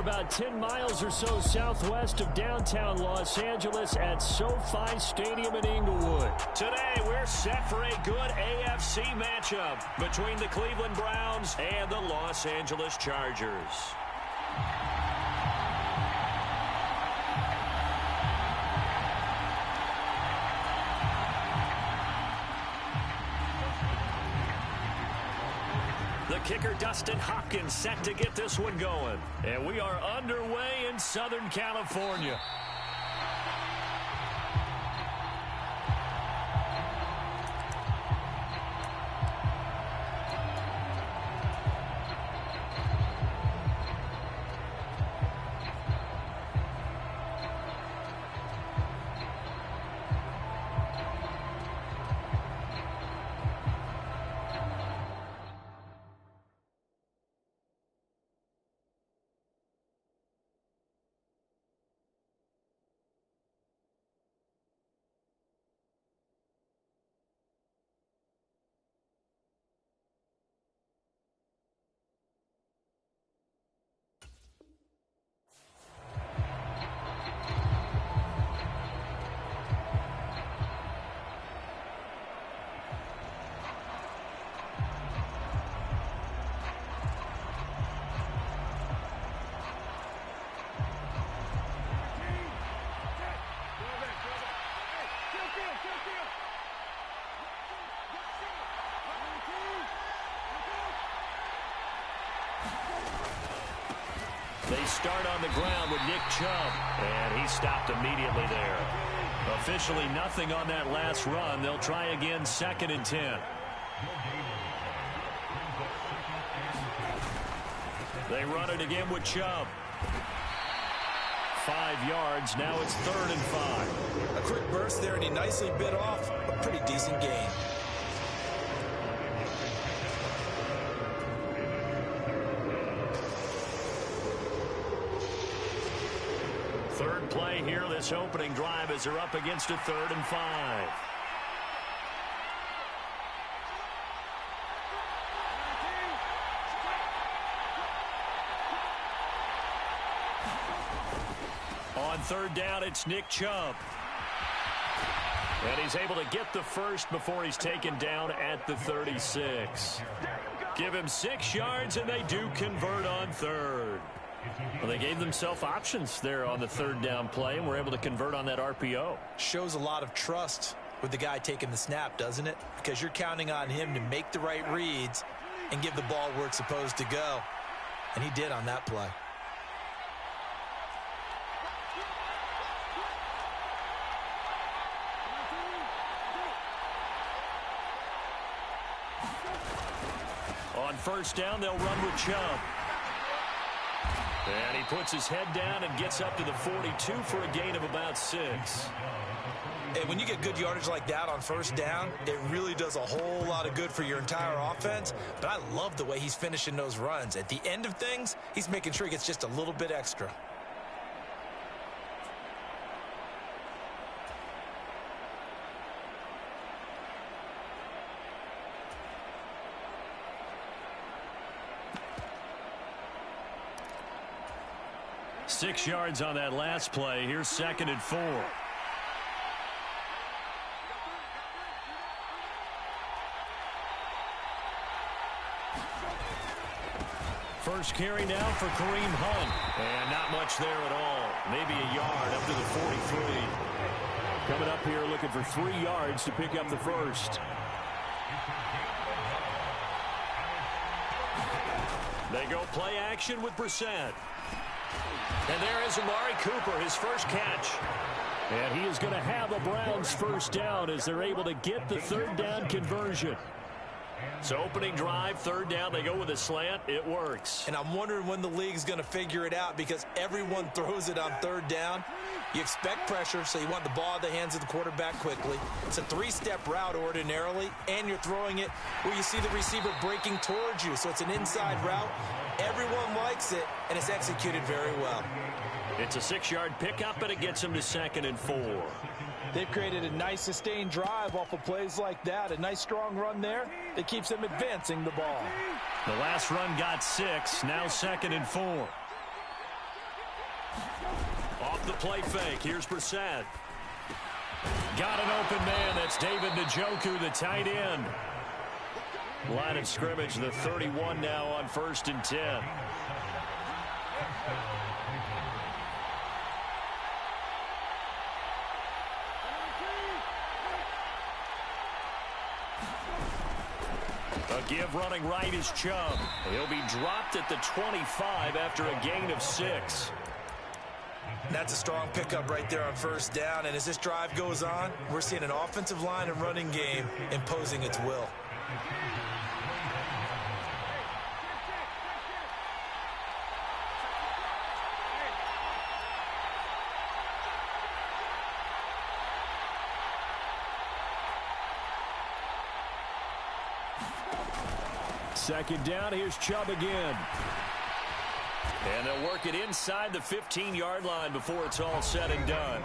We're about 10 miles or so southwest of downtown Los Angeles at SoFi Stadium in Inglewood. Today, we're set for a good AFC matchup between the Cleveland Browns and the Los Angeles Chargers. The kicker, Dustin Hopkins, set to get this one going. And we are underway in Southern California. They start on the ground with Nick Chubb, and he stopped immediately there. Officially nothing on that last run. They'll try again, 2nd and 10. They run it again with Chubb. 5 yards. Now it's 3rd and 5. A quick burst there, and he nicely bit off a pretty decent gain. Third play here, this opening drive, as they're up against a 3rd and 5. On 3rd down, it's Nick Chubb. And he's able to get the first before he's taken down at the 36. Give him 6 yards, and they do convert on 3rd. Well, they gave themselves options there on the 3rd down play, and were able to convert on that RPO. Shows a lot of trust with the guy taking the snap, doesn't it? Because you're counting on him to make the right reads and give the ball where it's supposed to go. And he did on that play. On 1st down, they'll run with Chubb. And he puts his head down and gets up to the 42 for a gain of about 6. Hey, when you get good yardage like that on 1st down, it really does a whole lot of good for your entire offense. But I love the way he's finishing those runs. At the end of things, he's making sure he gets just a little bit extra. Six yards on that last play. Here's 2nd and 4. First carry now for Kareem Hunt. And not much there at all. Maybe a yard up to the 43. Coming up here looking for 3 yards to pick up the first. They go play action with Brissett. And there is Amari Cooper, his first catch. And he is going to have a Browns first down as they're able to get the 3rd down conversion. So opening drive, 3rd down, they go with a slant. It works. And I'm wondering when the league's going to figure it out, because everyone throws it on 3rd down. You expect pressure, so you want the ball in the hands of the quarterback quickly. It's a 3-step route ordinarily, and you're throwing it where you see the receiver breaking towards you. So it's an inside route. Everyone likes it, and it's executed very well. It's a 6-yard pickup, and it gets him to 2nd and 4. They've created a nice sustained drive off of plays like that. A nice strong run there that keeps them advancing the ball. The last run got 6, now 2nd and 4. the play fake. Here's Brissett. Got an open man. That's David Njoku, the tight end. Line of scrimmage, the 31 now on 1st and 10. A give running right is Chubb. He'll be dropped at the 25 after a gain of 6. That's a strong pickup right there on 1st down. And as this drive goes on, we're seeing an offensive line and running game imposing its will. Second down, here's Chubb again. And they'll work it inside the 15-yard line before it's all said and done.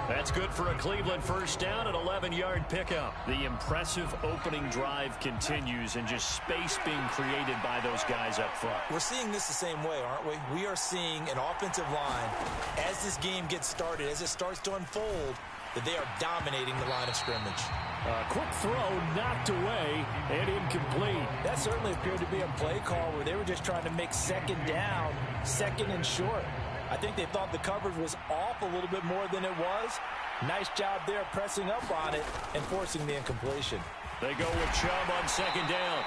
That's good for a Cleveland 1st down, an 11-yard pickup. The impressive opening drive continues, and just space being created by those guys up front. We're seeing this the same way, aren't we? We are seeing an offensive line, as this game gets started, as it starts to unfold, that they are dominating the line of scrimmage. A quick throw knocked away and incomplete. That certainly appeared to be a play call where they were just trying to make 2nd down, 2nd and short. I think they thought the coverage was off a little bit more than it was. Nice job there pressing up on it and forcing the incompletion. They go with Chubb on 2nd down.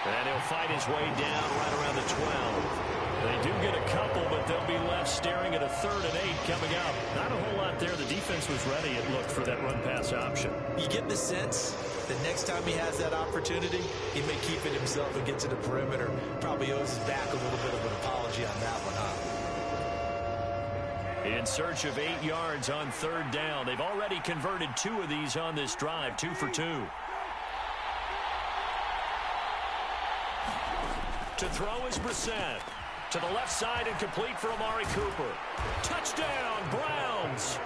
And he'll fight his way down right around the 12. They do get a couple, but they'll be left staring at a 3rd and 8 coming up. Not a whole lot there. The defense was ready, it looked, for that run-pass option. You get the sense that next time he has that opportunity, he may keep it himself and get to the perimeter. Probably owes his back a little bit of an apology on that one, huh? In search of 8 yards on 3rd down. They've already converted 2 of these on this drive, 2 for 2. To throw is Brissett. To the left side and complete for Amari Cooper. Touchdown, Browns.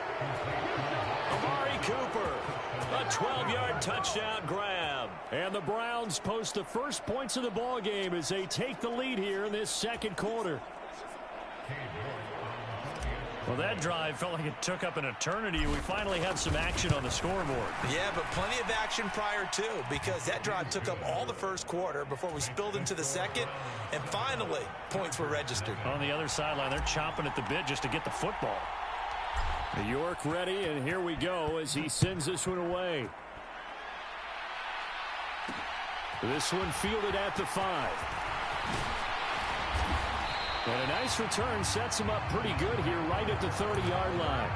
Amari Cooper, a 12-yard touchdown grab. And the Browns post the first points of the ball game as they take the lead here in this 2nd quarter. Well, that drive felt like it took up an eternity. We finally have some action on the scoreboard. Yeah, but plenty of action prior to, because that drive took up all the 1st quarter before we spilled into the 2nd, and finally, points were registered. On the other sideline, they're chomping at the bit just to get the football. York ready, and here we go as he sends this one away. This one fielded at the 5. And a nice return sets him up pretty good here right at the 30-yard line.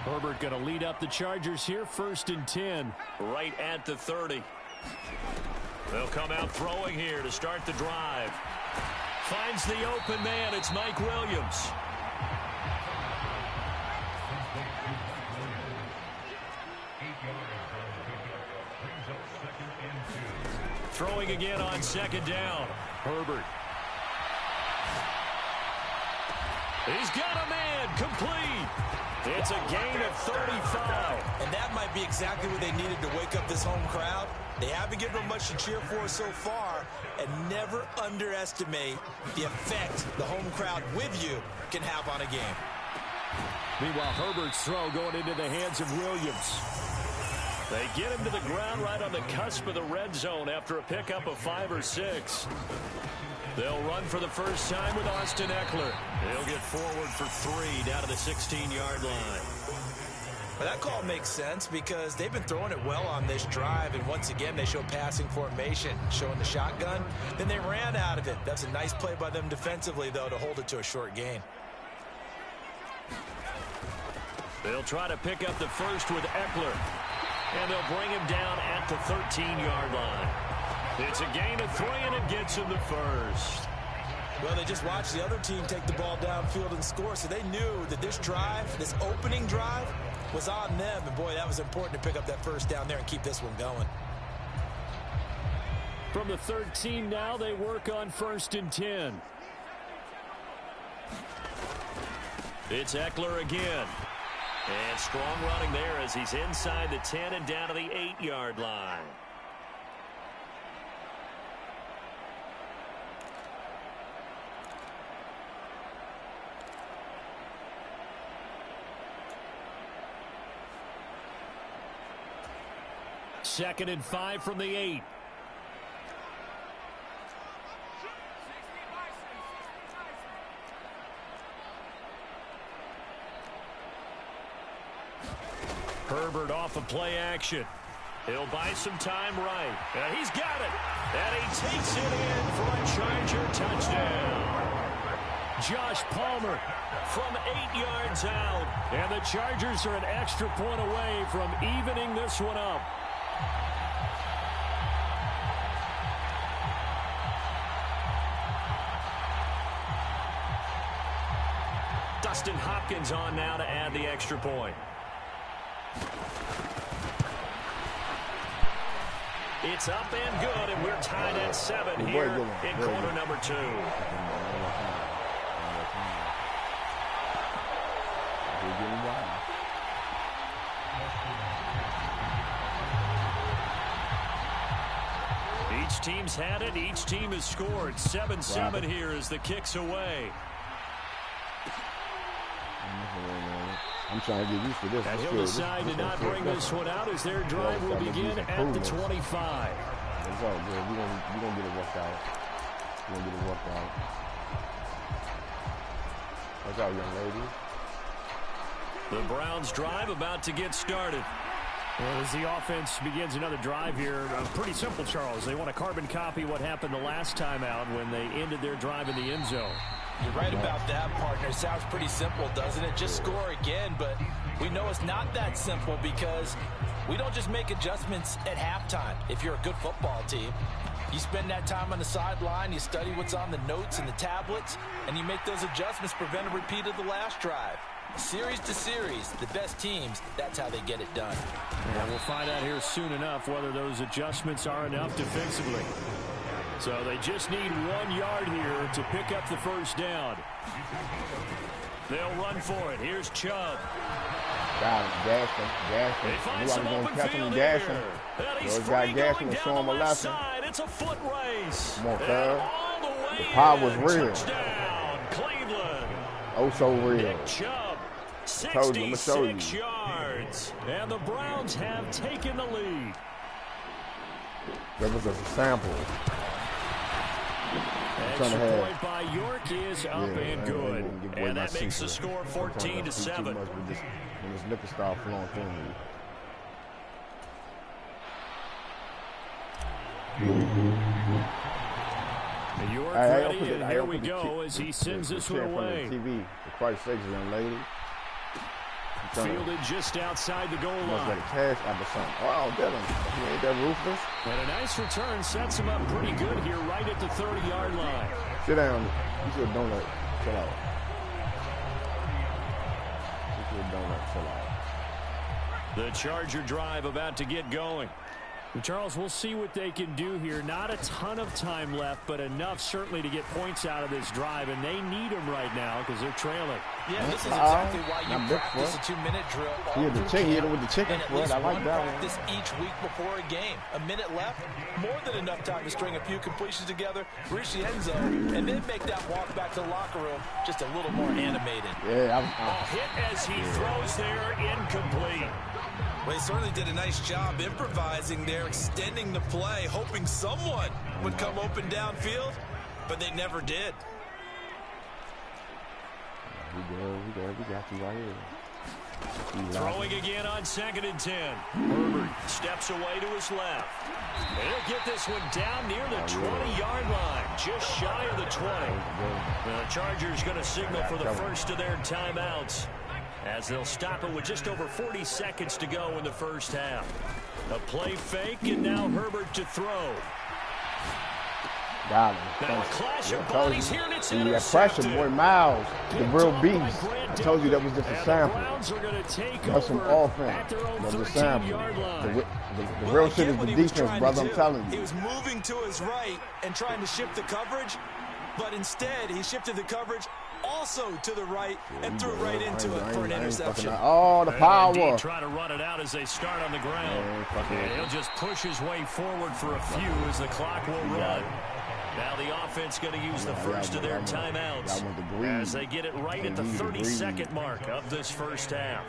Herbert going to lead up the Chargers here, 1st and 10. Right at the 30. They'll come out throwing here to start the drive. Finds the open man. It's Mike Williams. Throwing again on 2nd down. Herbert. He's got a man. Complete. It's a gain of 35. And that might be exactly what they needed to wake up this home crowd. They haven't given them much to cheer for so far, and never underestimate the effect the home crowd with you can have on a game. Meanwhile, Herbert's throw going into the hands of Williams. They get him to the ground right on the cusp of the red zone after a pickup of 5 or 6. They'll run for the first time with Austin Eckler. He'll get forward for 3 down to the 16-yard line. Well, that call makes sense because they've been throwing it well on this drive, and once again they show passing formation, showing the shotgun. Then they ran out of it. That's a nice play by them defensively, though, to hold it to a short gain. They'll try to pick up the first with Eckler, and they'll bring him down at the 13-yard line. It's a gain of 3, and it gets him the first. Well, they just watched the other team take the ball downfield and score, so they knew that this drive, this opening drive, was on them. And, boy, that was important to pick up that first down there and keep this one going. From the 13 now, they work on 1st and 10. It's Eckler again. And strong running there as he's inside the 10 and down to the 8-yard line. Second and 5 from the 8. Herbert off of play action. He'll buy some time right. And he's got it. And he takes it in for a Charger touchdown. Josh Palmer from 8 yards out. And the Chargers are an extra point away from evening this one up. Dustin Hopkins on now to add the extra point. It's up and good, and we're tied at 7 here in quarter number 2. Each team's had it. Each team has scored. 7-7 here as the kick's away. I'm trying to get used to this. And he'll decide to not bring this one out as their drive will begin at the 25. It's all good. We're gonna get it worked out. We're gonna get it worked out. Watch out, young lady. The Browns drive about to get started. Well, as the offense begins another drive here, pretty simple, Charles. They want to carbon copy what happened the last time out when they ended their drive in the end zone. You're right about that, partner. Sounds pretty simple, doesn't it? Just score again, but we know it's not that simple because we don't just make adjustments at halftime. If you're a good football team, you spend that time on the sideline, you study what's on the notes and the tablets, and you make those adjustments, prevent a repeat of the last drive. Series to series, the best teams, that's how they get it done. And we'll find out here soon enough whether those adjustments are enough defensively. So they just need 1 yard here to pick up the first down. They'll run for it. Here's Chubb. Got him. Gashed him. They find some open field here. here. And he's Those free guys gashed going him and down show him the a left lesson. side. It's a foot race. Come on, And cuz. all the way The power was in. real. Touchdown, Cleveland. Oh, so real. Nick Chubb, Told you, I'ma show you. 66 yards. And the Browns have taken the lead. That was a sample. Extra point by York is up and good. And that makes the score 14-7. When this liquor start flowing through me. York ready, and here we go as he sends this one away. TV, for Christ's sakes, young lady. Fielded just outside the goal Must line. got a cash out of something. Oh, Dylan, he ain't that ruthless. And a nice return sets him up pretty good here right at the 30-yard line. Sit down. You should donut. Chill out. You should donut. Chill out. The Charger drive about to get going. Charles, we'll see what they can do here. Not a ton of time left, but enough certainly to get points out of this drive, and they need them right now because they're trailing. Yeah, this is exactly why you practice a 2-minute drill. He hit the chicken, hit him with the chicken foot. I like that one. Practice each week before a game. A minute left, more than enough time to string a few completions together, reach the end zone, and then make that walk back to the locker room just a little more animated. Yeah, a hit as he throws there, incomplete. Well, he certainly did a nice job improvising there, extending the play, hoping someone would come open downfield, but they never did. We got you right here. Throwing again on 2nd and 10. Herbert steps away to his left. And he'll get this one down near the 20-yard line, just shy of the 20. The Chargers going to signal for the first of their timeouts, as they'll stop it with just over 40 seconds to go in the first half. A play fake, and now Herbert to throw. Got him. Now a clash of I told bodies you. here, and it's See that intercepted. pressure, boy, Miles, the Picked real off by beast. I Grant told you that was just a And the sample. Browns are going to take That's some over offense. at their own That's a sample. 13-yard line. The Well, real I shit get is what the he was defense, trying brother. to I'm do. telling He you. was moving to his right and trying to shift the coverage, but instead he shifted the coverage also to the right and threw right into it for an interception. Oh, the power. Indeed, try to run it out as they start on the ground. And he'll just push his way forward for a few as the clock will run. Now the offense going to use the first of their timeouts as they get it right at the 32nd mark of this first half.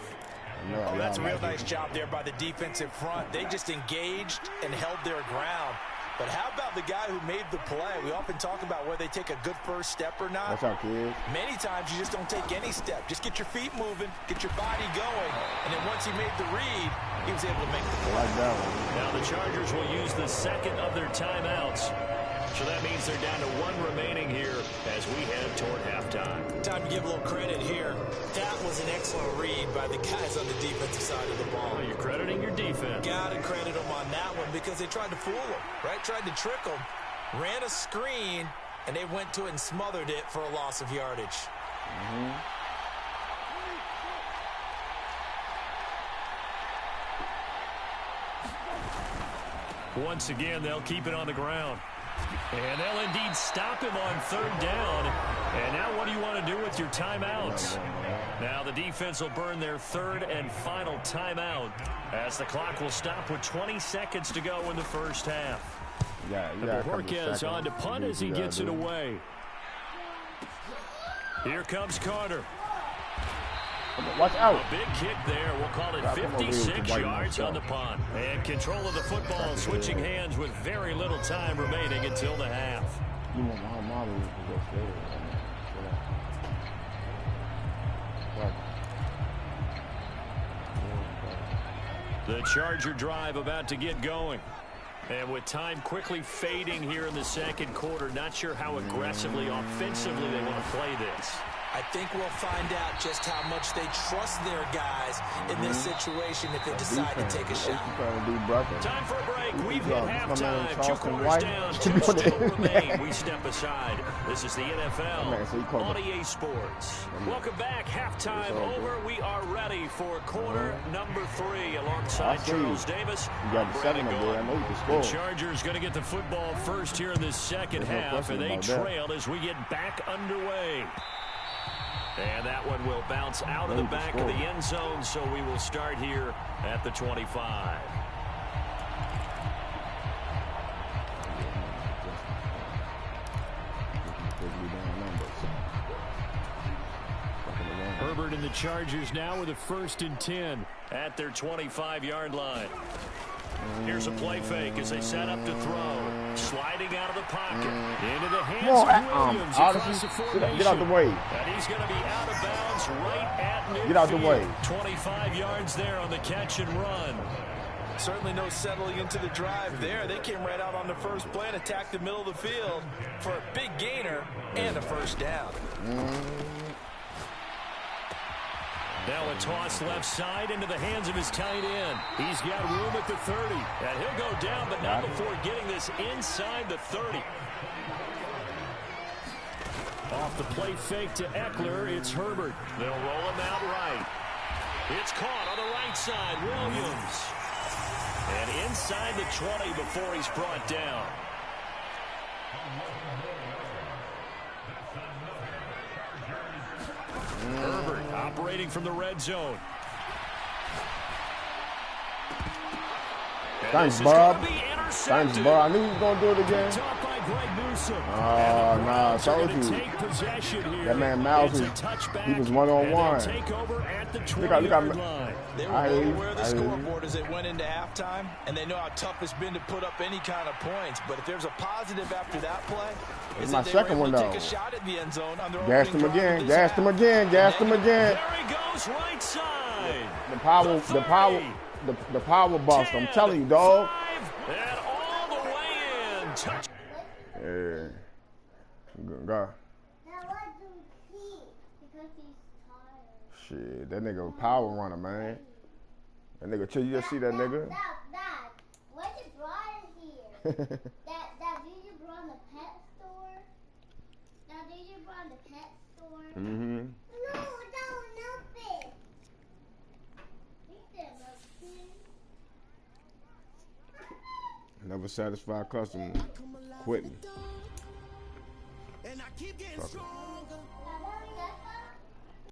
Oh, that's a real nice job there by the defensive front. They just engaged and held their ground. But how about the guy who made the play? We often talk about whether they take a good first step or not. That's our kids. Many times you just don't take any step. Just get your feet moving, get your body going, and then once he made the read, he was able to make the play. Like that one. Now the Chargers will use the second of their timeouts. So that means they're down to one remaining here as we head toward halftime. Time to give a little credit here. That was an excellent read by the guys on the defensive side of the ball. Well, you're crediting your defense. Got to credit them on that one because they tried to fool him, right? Tried to trick him, ran a screen, and they went to it and smothered it for a loss of yardage. Once again, they'll keep it on the ground. And they'll indeed stop him on third down. And now what do you want to do with your timeouts? Now the defense will burn their third and final timeout as the clock will stop with 20 seconds to go in the first half. Yeah, Jorquez on to punt as he gets it away. Here comes Carter. Watch out. A big kick there. We'll call it 56 yards on the punt. And control of the football switching hands with very little time remaining until the half. You want my mom to go forward. The Charger drive about to get going. And with time quickly fading here in the second quarter, not sure how aggressively, offensively they want to play this. I think we'll find out just how much they trust their guys in this situation if they decide to take a shot. Time for a break. We've hit halftime. 2 quarters down. 2 still remain. We step aside. This is the NFL on EA Sports. Welcome back. Halftime over. We are ready for quarter number 3 alongside Charles Davis. You got the 7 up there. I know you can score. The Chargers going to get the football first here in this second half, and they trail as we get back underway. And that one will bounce out of the back of the end zone, so we will start here at the 25. Herbert and the Chargers now with a 1st and 10 at their 25-yard line. Here's a play fake as they set up to throw. Sliding out of the pocket. Into the hands of Williams across the formation. Get out the way. And he's going to be out of bounds right at midfield. Get out the way. 25 yards there on the catch and run. Certainly no settling into the drive there. They came right out on the first play and attacked the middle of the field for a big gainer and a 1st down. Now a toss left side into the hands of his tight end. He's got room at the 30. And he'll go down, but not before getting this inside the 30. Off the play fake to Eckler, it's Herbert. They'll roll him out right. It's caught on the right side, Williams. And inside the 20 before he's brought down. Herbert operating from the red zone. Thanks, Bob. Thanks, Bob. I knew he was going to do it again. Oh, nah, I told you. That man Miles, he was one-on-one. They were aware of the scoreboard as they went into halftime, and they know how tough it's been to put up any kind of points. But if there's a positive after that play, it's my second one, though. Take a shot at the end zone on their gassed him again, gassed him again, gassed him again. There he goes, right side. The power bust. I'm telling you, dog. And all the way in. Touch. Yeah. Good guy. Shit, that nigga a power runner, man. That nigga, till you just see that nigga. Dad, what you brought in here? that you brought the pet Mm-hmm. Never satisfied customer. Quitting. And I keep getting stronger.